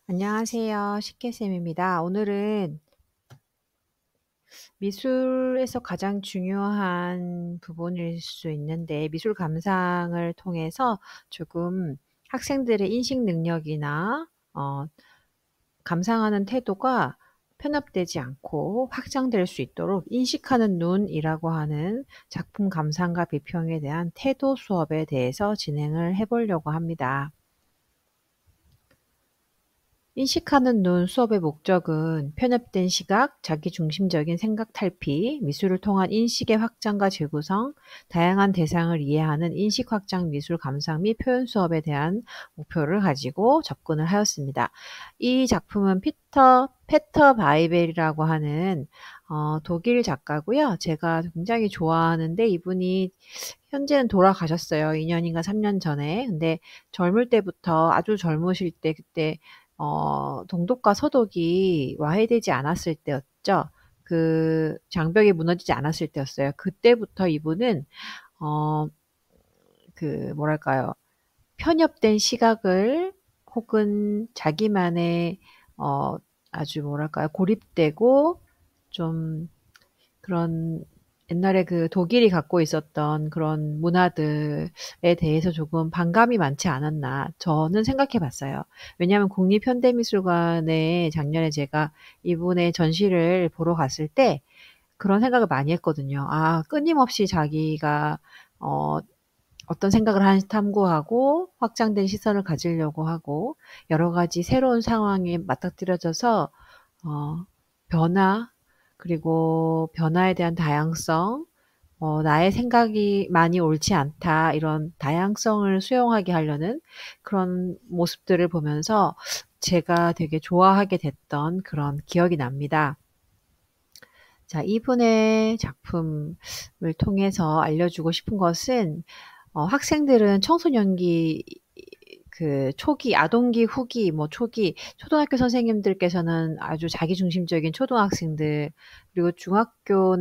안녕하세요. 식혜쌤입니다. 오늘은 미술에서 가장 중요한 부분일 수 있는데 미술 감상을 통해서 조금 학생들의 인식 능력이나 감상하는 태도가 편협되지 않고 확장될 수 있도록 인식하는 눈이라고 하는 작품 감상과 비평에 대한 태도 수업에 대해서 진행을 해보려고 합니다. 인식하는 눈 수업의 목적은 편협된 시각, 자기중심적인 생각 탈피, 미술을 통한 인식의 확장과 재구성, 다양한 대상을 이해하는 인식 확장 미술 감상 및 표현 수업에 대한 목표를 가지고 접근을 하였습니다. 이 작품은 페터 바이벨이라고 하는 독일 작가고요. 제가 굉장히 좋아하는데 이분이 현재는 돌아가셨어요. 2년인가 3년 전에. 근데 젊을 때부터 아주 젊으실 때 그때 동독과 서독이 와해되지 않았을 때였죠. 그 장벽이 무너지지 않았을 때였어요. 그때부터 이분은 어, 뭐랄까요. 편협된 시각을 혹은 자기만의 어, 아주 뭐랄까요. 고립되고 좀 그런 옛날에 그 독일이 갖고 있었던 그런 문화들에 대해서 조금 반감이 많지 않았나 저는 생각해 봤어요. 왜냐하면 국립현대미술관에 작년에 제가 이분의 전시를 보러 갔을 때 그런 생각을 많이 했거든요. 아, 끊임없이 자기가 어, 어떤 생각을 탐구하고 확장된 시선을 가지려고 하고 여러 가지 새로운 상황에 맞닥뜨려져서 어, 변화, 그리고 변화에 대한 다양성, 나의 생각이 많이 옳지 않다, 이런 다양성을 수용하게 하려는 그런 모습들을 보면서 제가 되게 좋아하게 됐던 그런 기억이 납니다. 자, 이분의 작품을 통해서 알려주고 싶은 것은 학생들은 청소년기 초기, 아동기, 후기, 뭐 초기, 초등학교 선생님들께서는 아주 자기중심적인 초등학생들, 그리고 중학교,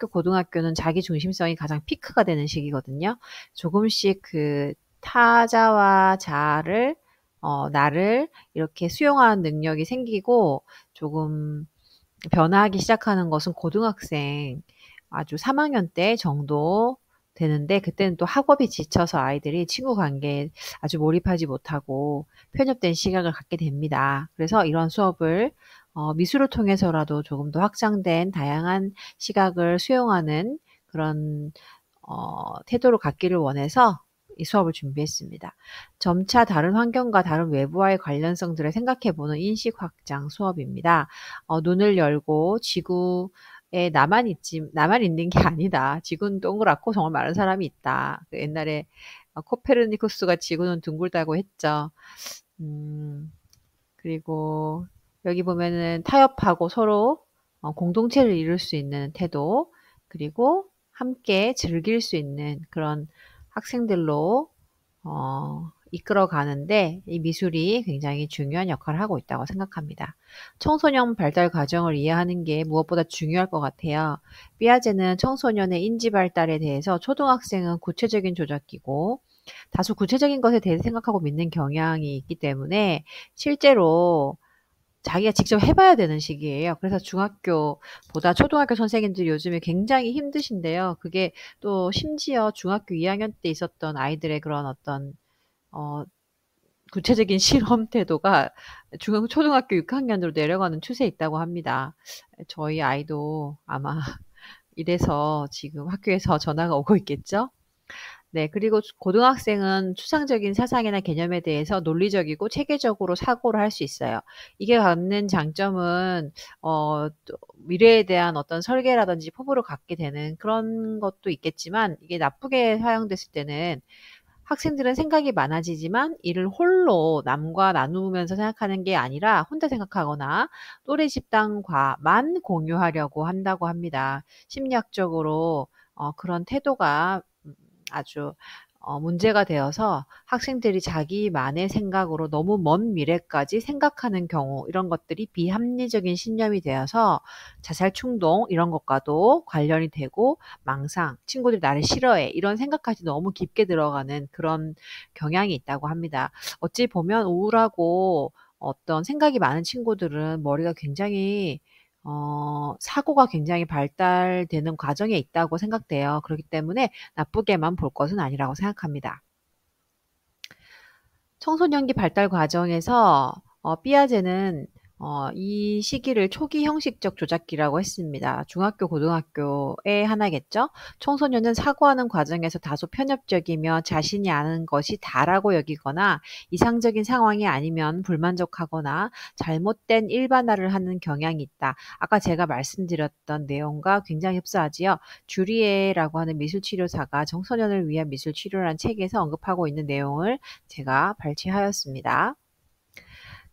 고등학교는 자기중심성이 가장 피크가 되는 시기거든요. 조금씩 그 타자와 나를 이렇게 수용하는 능력이 생기고 조금 변화하기 시작하는 것은 고등학생 아주 3학년 때 정도 되는데 그때는 또 학업이 지쳐서 아이들이 친구 관계에 아주 몰입하지 못하고 편협된 시각을 갖게 됩니다. 그래서 이런 수업을 미술을 통해서라도 조금 더 확장된 다양한 시각을 수용하는 그런 태도를 갖기를 원해서 이 수업을 준비했습니다. 점차 다른 환경과 다른 외부와의 관련성들을 생각해보는 인식 확장 수업입니다. 눈을 열고 지구에 나만 있는 게 아니다. 지구는 동그랗고 정말 많은 사람이 있다. 그 옛날에 코페르니쿠스가 지구는 둥글다고 했죠. 음, 그리고 여기 보면은 타협하고 서로 공동체를 이룰 수 있는 태도, 그리고 함께 즐길 수 있는 그런 학생들로 이끌어 가는데 이 미술이 굉장히 중요한 역할을 하고 있다고 생각합니다. 청소년 발달 과정을 이해하는 게 무엇보다 중요할 것 같아요. 삐아제는 청소년의 인지 발달에 대해서 초등학생은 구체적인 조작기고 다소 구체적인 것에 대해 생각하고 믿는 경향이 있기 때문에 실제로 자기가 직접 해봐야 되는 시기예요. 그래서 중학교보다 초등학교 선생님들이 요즘에 굉장히 힘드신데요. 그게 또 심지어 중학교 2학년 때 있었던 아이들의 그런 어떤 어, 구체적인 실험 태도가 초등학교 6학년으로 내려가는 추세에 있다고 합니다. 저희 아이도 아마 이래서 지금 학교에서 전화가 오고 있겠죠? 네, 그리고 고등학생은 추상적인 사상이나 개념에 대해서 논리적이고 체계적으로 사고를 할 수 있어요. 이게 갖는 장점은 또 미래에 대한 어떤 설계라든지 포부를 갖게 되는 그런 것도 있겠지만 이게 나쁘게 사용됐을 때는 학생들은 생각이 많아지지만 이를 홀로 남과 나누면서 생각하는 게 아니라 혼자 생각하거나 또래 집단과만 공유하려고 한다고 합니다. 심리학적으로 그런 태도가 아주 문제가 되어서 학생들이 자기만의 생각으로 너무 먼 미래까지 생각하는 경우 이런 것들이 비합리적인 신념이 되어서 자살 충동 이런 것과도 관련이 되고 망상, 친구들이 나를 싫어해 이런 생각까지 너무 깊게 들어가는 그런 경향이 있다고 합니다. 어찌 보면 우울하고 어떤 생각이 많은 친구들은 머리가 굉장히 사고가 굉장히 발달되는 과정에 있다고 생각돼요. 그렇기 때문에 나쁘게만 볼 것은 아니라고 생각합니다. 청소년기 발달 과정에서 삐아제는 이 시기를 초기 형식적 조작기라고 했습니다. 중학교, 고등학교의 하나겠죠. 청소년은 사고하는 과정에서 다소 편협적이며 자신이 아는 것이 다라고 여기거나 이상적인 상황이 아니면 불만족하거나 잘못된 일반화를 하는 경향이 있다. 아까 제가 말씀드렸던 내용과 굉장히 흡사하지요. 주리에라고 하는 미술치료사가 청소년을 위한 미술치료라는 책에서 언급하고 있는 내용을 제가 발췌하였습니다.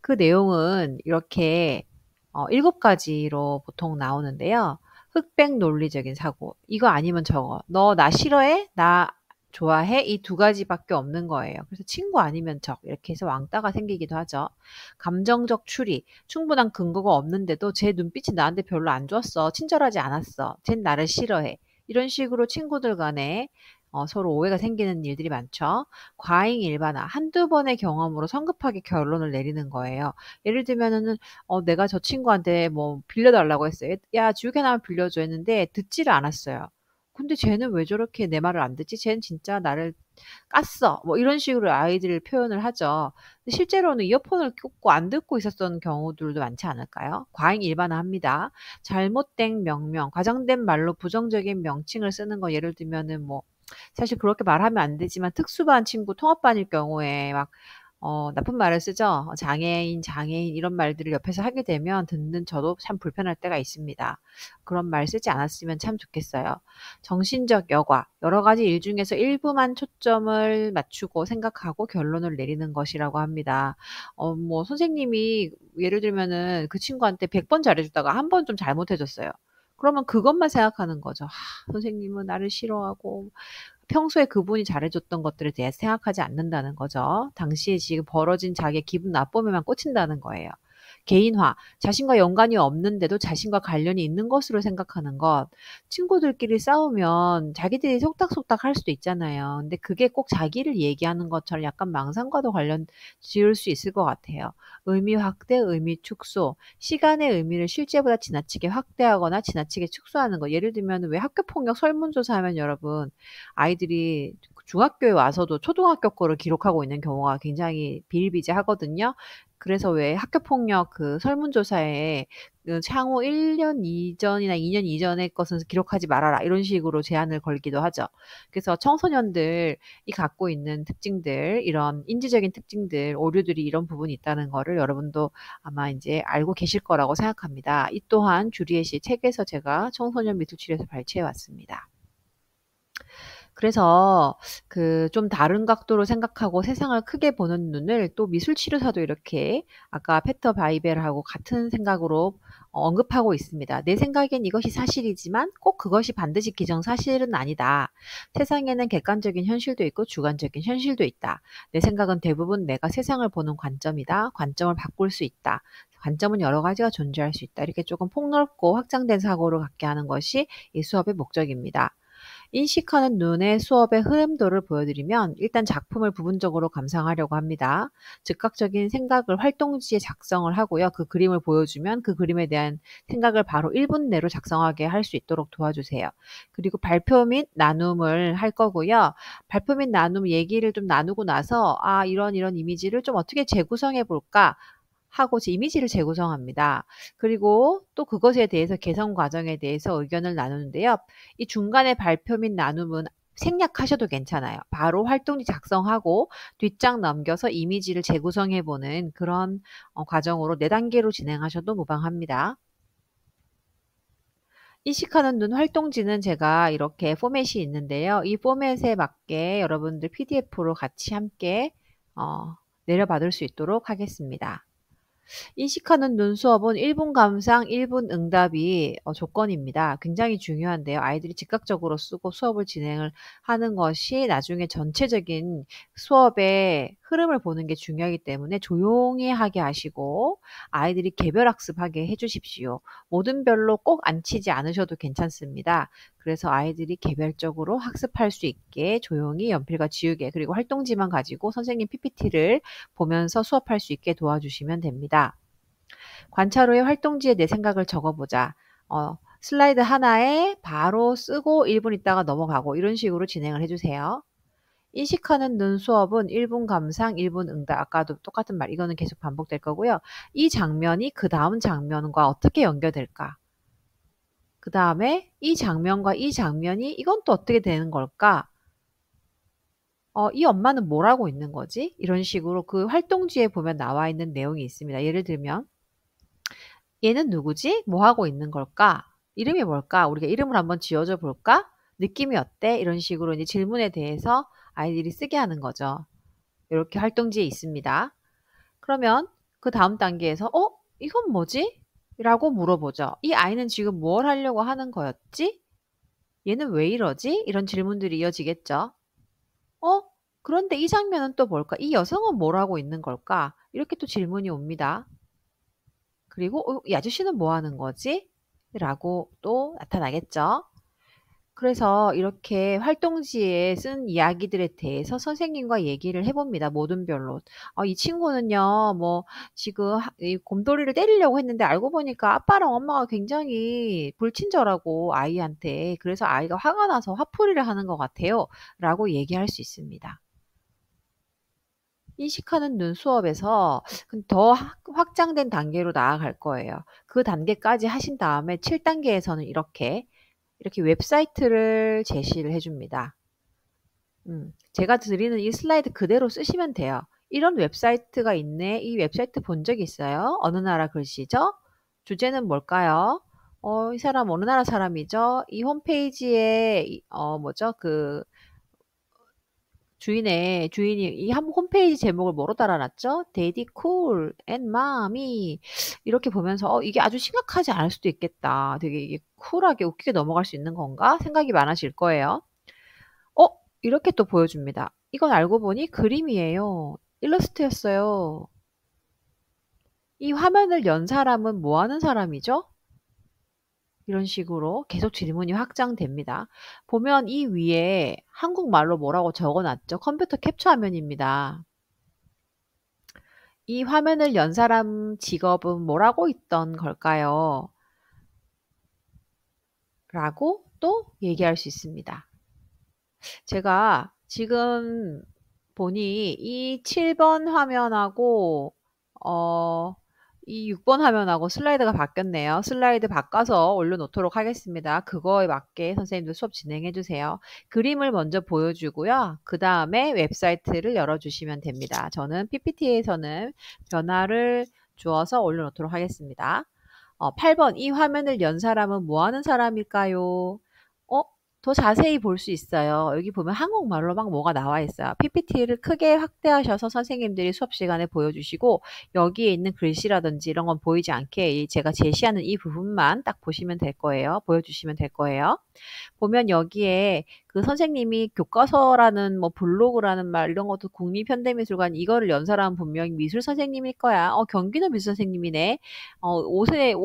그 내용은 이렇게 7가지로 보통 나오는데요. 흑백 논리적인 사고. 이거 아니면 저거. 너 나 싫어해? 나 좋아해? 이 2가지밖에 없는 거예요. 그래서 친구 아니면 적. 이렇게 해서 왕따가 생기기도 하죠. 감정적 추리. 충분한 근거가 없는데도 제 눈빛이 나한테 별로 안 좋았어. 친절하지 않았어. 쟨 나를 싫어해. 이런 식으로 친구들 간에 서로 오해가 생기는 일들이 많죠. 과잉 일반화. 한두 번의 경험으로 성급하게 결론을 내리는 거예요. 예를 들면은 내가 저 친구한테 뭐 빌려달라고 했어요. 야, 지우개 하나만 빌려줘 했는데 듣지를 않았어요. 근데 쟤는 왜 저렇게 내 말을 안 듣지? 쟤는 진짜 나를 깠어. 뭐 이런 식으로 아이들 표현을 하죠. 근데 실제로는 이어폰을 꽂고 안 듣고 있었던 경우들도 많지 않을까요? 과잉 일반화합니다. 잘못된 명명, 과장된 말로 부정적인 명칭을 쓰는 거 예를 들면은 뭐 사실 그렇게 말하면 안 되지만 특수반 친구 통합반일 경우에 막 나쁜 말을 쓰죠. 장애인 이런 말들을 옆에서 하게 되면 듣는 저도 참 불편할 때가 있습니다. 그런 말 쓰지 않았으면 참 좋겠어요. 정신적 여과. 여러 가지 일 중에서 일부만 초점을 맞추고 생각하고 결론을 내리는 것이라고 합니다. 뭐 선생님이 예를 들면은 그 친구한테 100번 잘해주다가 한 번 좀 잘못해줬어요. 그러면 그것만 생각하는 거죠. 선생님은 나를 싫어하고 평소에 그분이 잘해줬던 것들에 대해 생각하지 않는다는 거죠. 당시에 지금 벌어진 자기의 기분 나쁨에만 꽂힌다는 거예요. 개인화, 자신과 연관이 없는데도 자신과 관련이 있는 것으로 생각하는 것. 친구들끼리 싸우면 자기들이 속닥속닥 할 수도 있잖아요. 근데 그게 꼭 자기를 얘기하는 것처럼 약간 망상과도 관련 지을 수 있을 것 같아요. 의미 확대, 의미 축소. 시간의 의미를 실제보다 지나치게 확대하거나 지나치게 축소하는 거. 예를 들면 왜 학교폭력 설문조사하면 여러분 아이들이 중학교에 와서도 초등학교 거를 기록하고 있는 경우가 굉장히 비일비재하거든요. 그래서 왜 학교폭력 그 설문조사에 그 향후 1년 이전이나 2년 이전의 것은 기록하지 말아라 이런 식으로 제한을 걸기도 하죠. 그래서 청소년들이 갖고 있는 특징들, 이런 인지적인 특징들, 오류들이 이런 부분이 있다는 거를 여러분도 아마 이제 알고 계실 거라고 생각합니다. 이 또한 주리에 씨 책에서 제가 청소년 미술치료에서 발췌해 왔습니다. 그래서 그 좀 다른 각도로 생각하고 세상을 크게 보는 눈을 또 미술치료사도 이렇게 아까 페터 바이벨하고 같은 생각으로 언급하고 있습니다. 내 생각엔 이것이 사실이지만 꼭 그것이 반드시 기정사실은 아니다. 세상에는 객관적인 현실도 있고 주관적인 현실도 있다. 내 생각은 대부분 내가 세상을 보는 관점이다. 관점을 바꿀 수 있다. 관점은 여러 가지가 존재할 수 있다. 이렇게 조금 폭넓고 확장된 사고를 갖게 하는 것이 이 수업의 목적입니다. 인식하는 눈의 수업의 흐름도를 보여드리면 일단 작품을 부분적으로 감상하려고 합니다. 즉각적인 생각을 활동지에 작성을 하고요. 그 그림을 보여주면 그 그림에 대한 생각을 바로 1분 내로 작성하게 할 수 있도록 도와주세요. 그리고 발표 및 나눔을 할 거고요. 발표 및 나눔 얘기를 좀 나누고 나서 이런 이미지를 좀 어떻게 재구성해 볼까 하고 이미지를 재구성합니다. 그리고 또 그것에 대해서 개선 과정에 대해서 의견을 나누는데요. 이 중간에 발표 및 나눔은 생략하셔도 괜찮아요. 바로 활동지 작성하고 뒷장 넘겨서 이미지를 재구성해 보는 그런 과정으로 4단계로 진행하셔도 무방합니다. 인식하는 눈 활동지는 제가 이렇게 포맷이 있는데요. 이 포맷에 맞게 여러분들 PDF로 같이 함께 내려받을 수 있도록 하겠습니다. 인식하는 눈 수업은 1분 감상, 1분 응답이 조건입니다. 굉장히 중요한데요. 아이들이 즉각적으로 쓰고 수업을 진행을 하는 것이 나중에 전체적인 수업의 흐름을 보는 게 중요하기 때문에 조용히 하게 하시고 아이들이 개별 학습하게 해 주십시오. 모든 별로 꼭 앉히지 않으셔도 괜찮습니다. 그래서 아이들이 개별적으로 학습할 수 있게 조용히 연필과 지우개 그리고 활동지만 가지고 선생님 PPT를 보면서 수업할 수 있게 도와주시면 됩니다. 관찰 후에 활동지에 내 생각을 적어보자. 슬라이드 하나에 바로 쓰고 1분 있다가 넘어가고 이런 식으로 진행을 해주세요. 인식하는 눈 수업은 1분 감상, 1분 응답. 아까도 똑같은 말. 이거는 계속 반복될 거고요. 이 장면이 그 다음 장면과 어떻게 연결될까? 그 다음에 이 장면과 이 장면이 이건 또 어떻게 되는 걸까? 이 엄마는 뭘 하고 있는 거지? 이런 식으로 그 활동지에 보면 나와 있는 내용이 있습니다. 예를 들면 얘는 누구지? 뭐 하고 있는 걸까? 이름이 뭘까? 우리가 이름을 한번 지어줘 볼까? 느낌이 어때? 이런 식으로 이제 질문에 대해서 아이들이 쓰게 하는 거죠. 이렇게 활동지에 있습니다. 그러면 그 다음 단계에서 이건 뭐지? 라고 물어보죠. 이 아이는 지금 뭘 하려고 하는 거였지? 얘는 왜 이러지? 이런 질문들이 이어지겠죠. 어? 그런데 이 장면은 또 뭘까? 이 여성은 뭘 하고 있는 걸까? 이렇게 또 질문이 옵니다. 그리고 이 아저씨는 뭐 하는 거지? 라고 또 나타나겠죠. 그래서 이렇게 활동지에 쓴 이야기들에 대해서 선생님과 얘기를 해봅니다. 모든 별로. 이 친구는요, 뭐, 지금 이 곰돌이를 때리려고 했는데 알고 보니까 아빠랑 엄마가 굉장히 불친절하고 아이한테 그래서 아이가 화가 나서 화풀이를 하는 것 같아요. 라고 얘기할 수 있습니다. 인식하는 눈 수업에서 더 확장된 단계로 나아갈 거예요. 그 단계까지 하신 다음에 7단계에서는 이렇게 웹사이트를 제시를 해줍니다. 제가 드리는 이 슬라이드 그대로 쓰시면 돼요. 이런 웹사이트가 있네. 이 웹사이트 본 적 있어요? 어느 나라 글씨죠? 주제는 뭘까요? 이 사람 어느 나라 사람이죠? 이 홈페이지에 뭐죠? 그 주인이 이 홈페이지 제목을 뭐로 달아놨죠? 데디 쿨 앤 마미 이렇게 보면서 이게 아주 심각하지 않을 수도 있겠다. 되게 이게 쿨하게 웃기게 넘어갈 수 있는 건가? 생각이 많아질 거예요. 이렇게 또 보여줍니다. 이건 알고 보니 그림이에요. 일러스트였어요. 이 화면을 연 사람은 뭐 하는 사람이죠? 이런 식으로 계속 질문이 확장됩니다. 보면 이 위에 한국말로 뭐라고 적어놨죠? 컴퓨터 캡처 화면입니다. 이 화면을 연 사람 직업은 뭐라고 있던 걸까요? 라고 또 얘기할 수 있습니다. 제가 지금 보니 이 7번 화면하고 이 6번 화면하고 슬라이드가 바뀌었네요. 슬라이드 바꿔서 올려놓도록 하겠습니다. 그거에 맞게 선생님들 수업 진행해 주세요. 그림을 먼저 보여주고요. 그 다음에 웹사이트를 열어주시면 됩니다. 저는 PPT에서는 변화를 주어서 올려놓도록 하겠습니다. 8번 이 화면을 연 사람은 뭐 하는 사람일까요? 더 자세히 볼 수 있어요. 여기 보면 한국말로 막 뭐가 나와 있어요. PPT를 크게 확대하셔서 선생님들이 수업 시간에 보여주시고 여기에 있는 글씨라든지 이런 건 보이지 않게 제가 제시하는 이 부분만 딱 보시면 될 거예요. 보여주시면 될 거예요. 보면 여기에 그 선생님이 교과서라는 뭐 블로그라는 말 이런 것도 국립현대미술관 이거를 연 사람은 분명히 미술 선생님일 거야. 경기도 미술 선생님이네. 옷에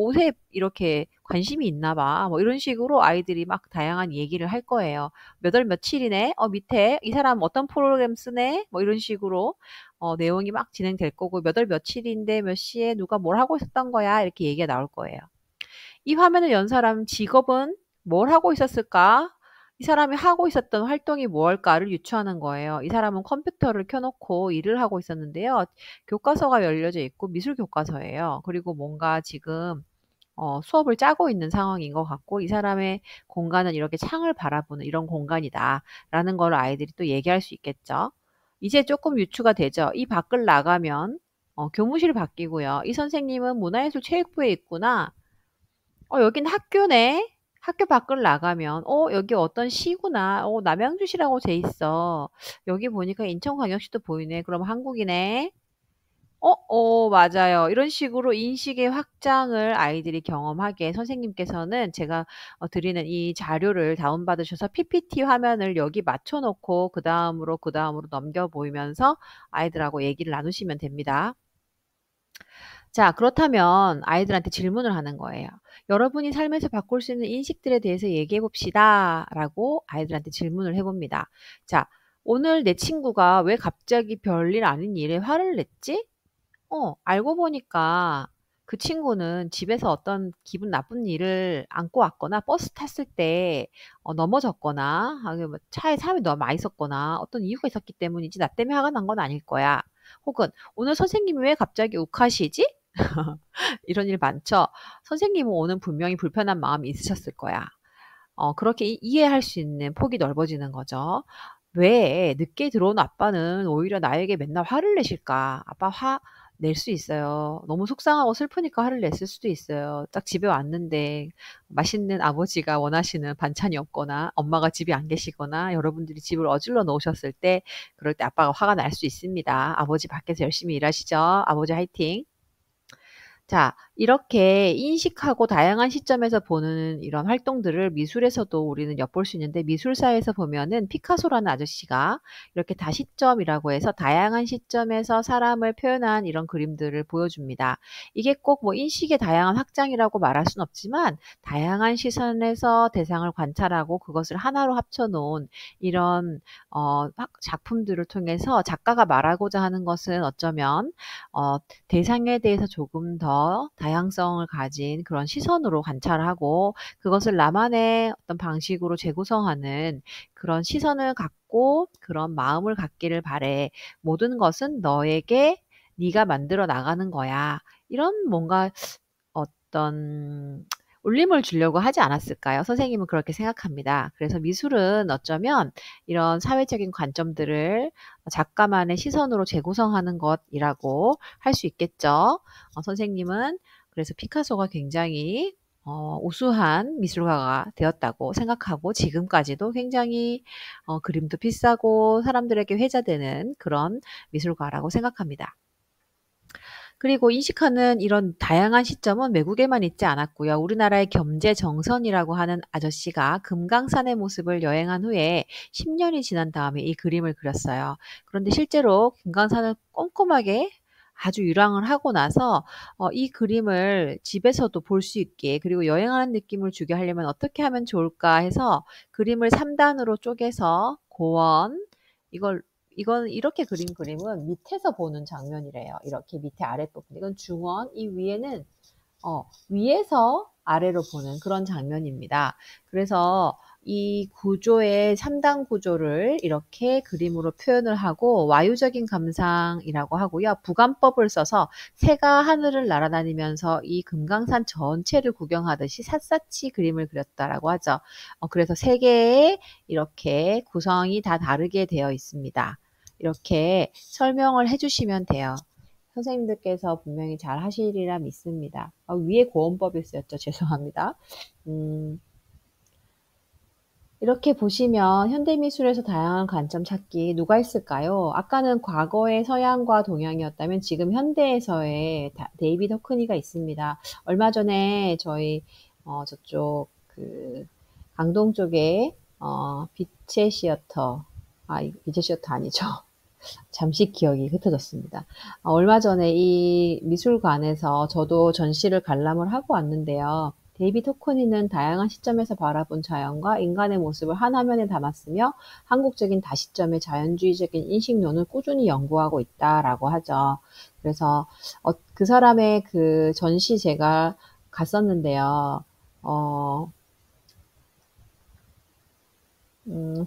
이렇게 관심이 있나 봐. 뭐 이런 식으로 아이들이 막 다양한 얘기를 할 거예요. 몇 월 며칠이네. 밑에 이 사람 어떤 프로그램 쓰네. 뭐 이런 식으로 내용이 막 진행될 거고 몇 월 며칠인데 몇 시에 누가 뭘 하고 있었던 거야. 이렇게 얘기가 나올 거예요. 이 화면을 연 사람 직업은 뭘 하고 있었을까? 이 사람이 하고 있었던 활동이 무엇일까를 유추하는 거예요. 이 사람은 컴퓨터를 켜놓고 일을 하고 있었는데요. 교과서가 열려져 있고 미술 교과서예요. 그리고 뭔가 지금 수업을 짜고 있는 상황인 것 같고 이 사람의 공간은 이렇게 창을 바라보는 이런 공간이다 라는 걸 아이들이 또 얘기할 수 있겠죠. 이제 조금 유추가 되죠. 이 밖을 나가면 교무실이 바뀌고요. 이 선생님은 문화예술체육부에 있구나. 여긴 학교네. 학교 밖을 나가면 여기 어떤 시구나. 남양주시라고 돼 있어. 여기 보니까 인천광역시도 보이네. 그럼 한국이네. 맞아요. 이런 식으로 인식의 확장을 아이들이 경험하게 선생님께서는 제가 드리는 이 자료를 다운받으셔서 PPT 화면을 여기 맞춰 놓고 그다음으로 넘겨 보이면서 아이들하고 얘기를 나누시면 됩니다. 자, 그렇다면 아이들한테 질문을 하는 거예요. "여러분이 삶에서 바꿀 수 있는 인식들에 대해서 얘기해 봅시다."라고 아이들한테 질문을 해 봅니다. 자, "오늘 내 친구가 왜 갑자기 별일 아닌 일에 화를 냈지?" 알고 보니까 그 친구는 집에서 어떤 기분 나쁜 일을 안고 왔거나 버스 탔을 때 넘어졌거나 아니면 뭐 차에 사람이 너무 많이 있었거나 어떤 이유가 있었기 때문이지 나 때문에 화가 난 건 아닐 거야. 혹은 "오늘 선생님이 왜 갑자기 욱하시지?" 이런 일 많죠. 선생님은 오늘 분명히 불편한 마음이 있으셨을 거야. 그렇게 이해할 수 있는 폭이 넓어지는 거죠. 왜 늦게 들어온 아빠는 오히려 나에게 맨날 화를 내실까? 아빠 화 낼 수 있어요. 너무 속상하고 슬프니까 화를 냈을 수도 있어요. 딱 집에 왔는데 맛있는 아버지가 원하시는 반찬이 없거나 엄마가 집에 안 계시거나 여러분들이 집을 어질러 놓으셨을 때 그럴 때 아빠가 화가 날 수 있습니다. 아버지 밖에서 열심히 일하시죠. 아버지 화이팅. 자, 이렇게 인식하고 다양한 시점에서 보는 이런 활동들을 미술에서도 우리는 엿볼 수 있는데 미술사에서 보면은 피카소라는 아저씨가 이렇게 다시점이라고 해서 다양한 시점에서 사람을 표현한 이런 그림들을 보여줍니다. 이게 꼭 뭐 인식의 다양한 확장이라고 말할 수는 없지만 다양한 시선에서 대상을 관찰하고 그것을 하나로 합쳐 놓은 이런 작품들을 통해서 작가가 말하고자 하는 것은 어쩌면 어 대상에 대해서 조금 더 다양성을 가진 그런 시선으로 관찰하고 그것을 나만의 어떤 방식으로 재구성하는 그런 시선을 갖고 그런 마음을 갖기를 바래. 모든 것은 너에게 네가 만들어 나가는 거야. 이런 뭔가 어떤 울림을 주려고 하지 않았을까요? 선생님은 그렇게 생각합니다. 그래서 미술은 어쩌면 이런 사회적인 관점들을 작가만의 시선으로 재구성하는 것이라고 할 수 있겠죠. 선생님은 그래서 피카소가 굉장히 우수한 미술가가 되었다고 생각하고 지금까지도 굉장히 그림도 비싸고 사람들에게 회자되는 그런 미술가라고 생각합니다. 그리고 인식하는 이런 다양한 시점은 외국에만 있지 않았고요. 우리나라의 겸재정선이라고 하는 아저씨가 금강산의 모습을 여행한 후에 10년이 지난 다음에 이 그림을 그렸어요. 그런데 실제로 금강산을 꼼꼼하게 아주 유랑을 하고 나서 이 그림을 집에서도 볼 수 있게 그리고 여행하는 느낌을 주게 하려면 어떻게 하면 좋을까 해서 그림을 3단으로 쪼개서 고원 이걸 이건 이렇게 그린 그림은 밑에서 보는 장면이래요. 이렇게 밑에 아랫부분. 이건 중원, 이 위에는 위에서 아래로 보는 그런 장면입니다. 그래서 이 구조의 3단 구조를 이렇게 그림으로 표현을 하고 와유적인 감상이라고 하고요. 부감법을 써서 새가 하늘을 날아다니면서 이 금강산 전체를 구경하듯이 샅샅이 그림을 그렸다라고 하죠. 그래서 세 개의 이렇게 구성이 다 다르게 되어 있습니다. 이렇게 설명을 해주시면 돼요. 선생님들께서 분명히 잘 하시리라 믿습니다. 위에 고원법이 쓰였죠. 죄송합니다. 이렇게 보시면 현대미술에서 다양한 관점 찾기 누가 있을까요? 아까는 과거의 서양과 동양이었다면 지금 현대에서의 데이비드 호크니가 있습니다. 얼마 전에 저희 저쪽 그 강동 쪽에 빛의 시어터 빛의 시어터 아니죠. 잠시 기억이 흩어졌습니다. 얼마 전에 이 미술관에서 저도 전시를 관람을 하고 왔는데요. 데이비드 호크니는 다양한 시점에서 바라본 자연과 인간의 모습을 한 화면에 담았으며 한국적인 다시점의 자연주의적인 인식론을 꾸준히 연구하고 있다라고 하죠. 그래서 그 사람의 그 전시 제가 갔었는데요.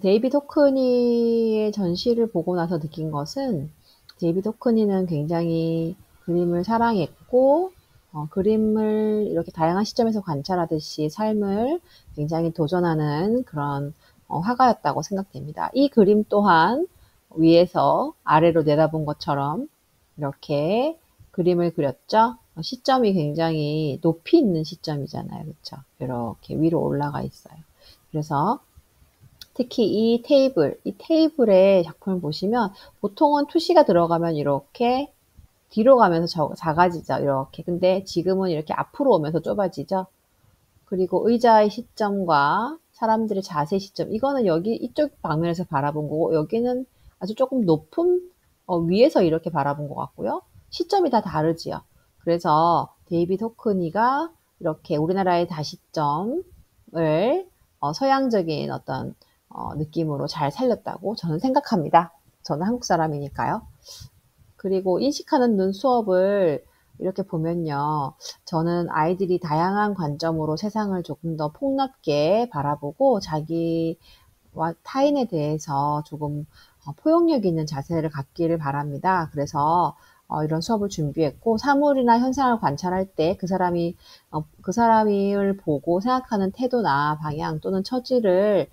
데이비드 호크니의 전시를 보고 나서 느낀 것은 데이비드 호크니는 굉장히 그림을 사랑했고 그림을 이렇게 다양한 시점에서 관찰하듯이 삶을 굉장히 도전하는 그런 화가였다고 생각됩니다. 이 그림 또한 위에서 아래로 내다본 것처럼 이렇게 그림을 그렸죠. 시점이 굉장히 높이 있는 시점이잖아요. 그렇죠? 이렇게 위로 올라가 있어요. 그래서 특히 이 테이블의 작품을 보시면 보통은 투시가 들어가면 이렇게 뒤로 가면서 작아지죠. 이렇게. 근데 지금은 이렇게 앞으로 오면서 좁아지죠. 그리고 의자의 시점과 사람들의 자세 시점, 이거는 여기 이쪽 방면에서 바라본 거고, 여기는 아주 조금 높은 위에서 이렇게 바라본 것 같고요. 시점이 다 다르지요. 그래서 데이비드 호크니가 이렇게 우리나라의 다시점을 서양적인 어떤 느낌으로 잘 살렸다고 저는 생각합니다. 저는 한국 사람이니까요. 그리고 인식하는 눈 수업을 이렇게 보면요. 저는 아이들이 다양한 관점으로 세상을 조금 더 폭넓게 바라보고 자기와 타인에 대해서 조금 포용력 있는 자세를 갖기를 바랍니다. 그래서 이런 수업을 준비했고, 사물이나 현상을 관찰할 때 그 사람을 보고 생각하는 태도나 방향 또는 처지를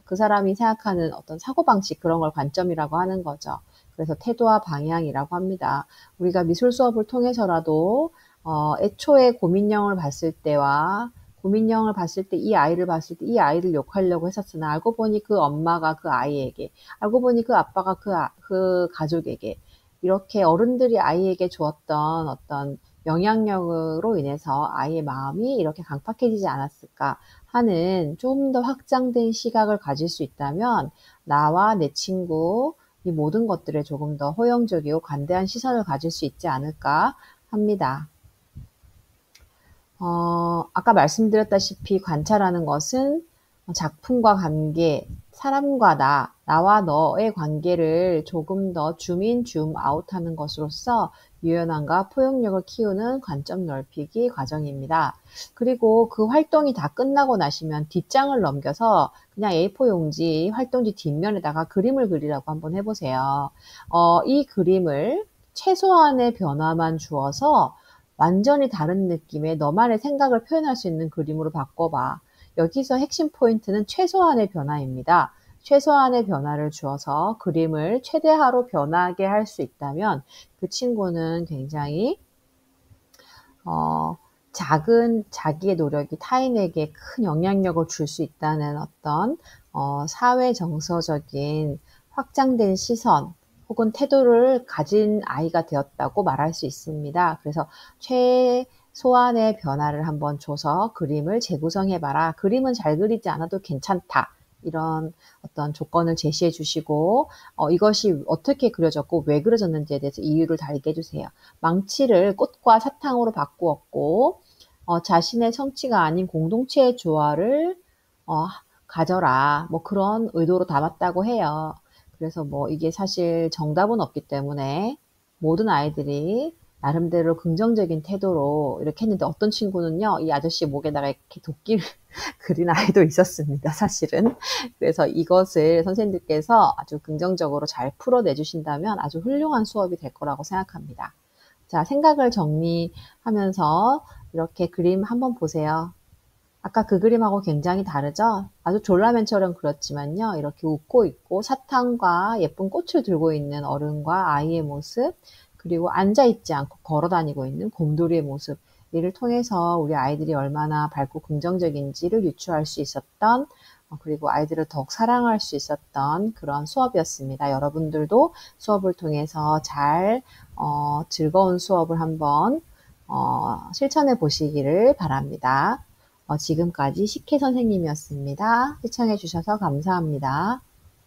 그 사람이 생각하는 어떤 사고방식, 그런 걸 관점이라고 하는 거죠. 그래서 태도와 방향이라고 합니다. 우리가 미술 수업을 통해서라도 애초에 고민형을 봤을 때와 고민형을 봤을 때 이 아이를 봤을 때 이 아이를 욕하려고 했었으나, 알고 보니 그 엄마가 그 아이에게, 알고 보니 그 아빠가 그 가족에게, 이렇게 어른들이 아이에게 주었던 어떤 영향력으로 인해서 아이의 마음이 이렇게 강팍해지지 않았을까 하는 좀 더 확장된 시각을 가질 수 있다면, 나와 내 친구, 이 모든 것들에 조금 더 호영적이고 관대한 시선을 가질 수 있지 않을까 합니다. 아까 말씀드렸다시피 관찰하는 것은 작품과 관계, 사람과 나와 너의 관계를 조금 더 줌인, 줌아웃 하는 것으로서 유연함과 포용력을 키우는 관점 넓히기 과정입니다. 그리고 그 활동이 다 끝나고 나시면 뒷장을 넘겨서 그냥 A4 용지, 활동지 뒷면에다가 그림을 그리라고 한번 해보세요. 이 그림을 최소한의 변화만 주어서 완전히 다른 느낌의 너만의 생각을 표현할 수 있는 그림으로 바꿔봐. 여기서 핵심 포인트는 최소한의 변화입니다. 최소한의 변화를 주어서 그림을 최대화로 변하게 할 수 있다면 그 친구는 굉장히 작은 자기의 노력이 타인에게 큰 영향력을 줄 수 있다는 어떤 사회 정서적인 확장된 시선 혹은 태도를 가진 아이가 되었다고 말할 수 있습니다. 그래서 최소한의 변화를 한번 줘서 그림을 재구성해봐라. 그림은 잘 그리지 않아도 괜찮다. 이런 어떤 조건을 제시해 주시고, 이것이 어떻게 그려졌고 왜 그려졌는지에 대해서 이유를 다 얘기해 주세요. 망치를 꽃과 사탕으로 바꾸었고, 자신의 성취가 아닌 공동체의 조화를 가져라. 뭐 그런 의도로 담았다고 해요. 그래서 뭐 이게 사실 정답은 없기 때문에 모든 아이들이 나름대로 긍정적인 태도로 이렇게 했는데, 어떤 친구는요, 이 아저씨 목에다가 이렇게 도끼를 그린 아이도 있었습니다, 사실은. 그래서 이것을 선생님들께서 아주 긍정적으로 잘 풀어내 주신다면 아주 훌륭한 수업이 될 거라고 생각합니다. 자, 생각을 정리하면서 이렇게 그림 한번 보세요. 아까 그 그림하고 굉장히 다르죠? 아주 졸라맨처럼 그렸지만요. 이렇게 웃고 있고 사탕과 예쁜 꽃을 들고 있는 어른과 아이의 모습, 그리고 앉아있지 않고 걸어다니고 있는 곰돌이의 모습, 이를 통해서 우리 아이들이 얼마나 밝고 긍정적인지를 유추할 수 있었던, 그리고 아이들을 더욱 사랑할 수 있었던 그런 수업이었습니다. 여러분들도 수업을 통해서 잘 즐거운 수업을 한번 실천해 보시기를 바랍니다. 지금까지 식혜 선생님이었습니다. 시청해 주셔서 감사합니다.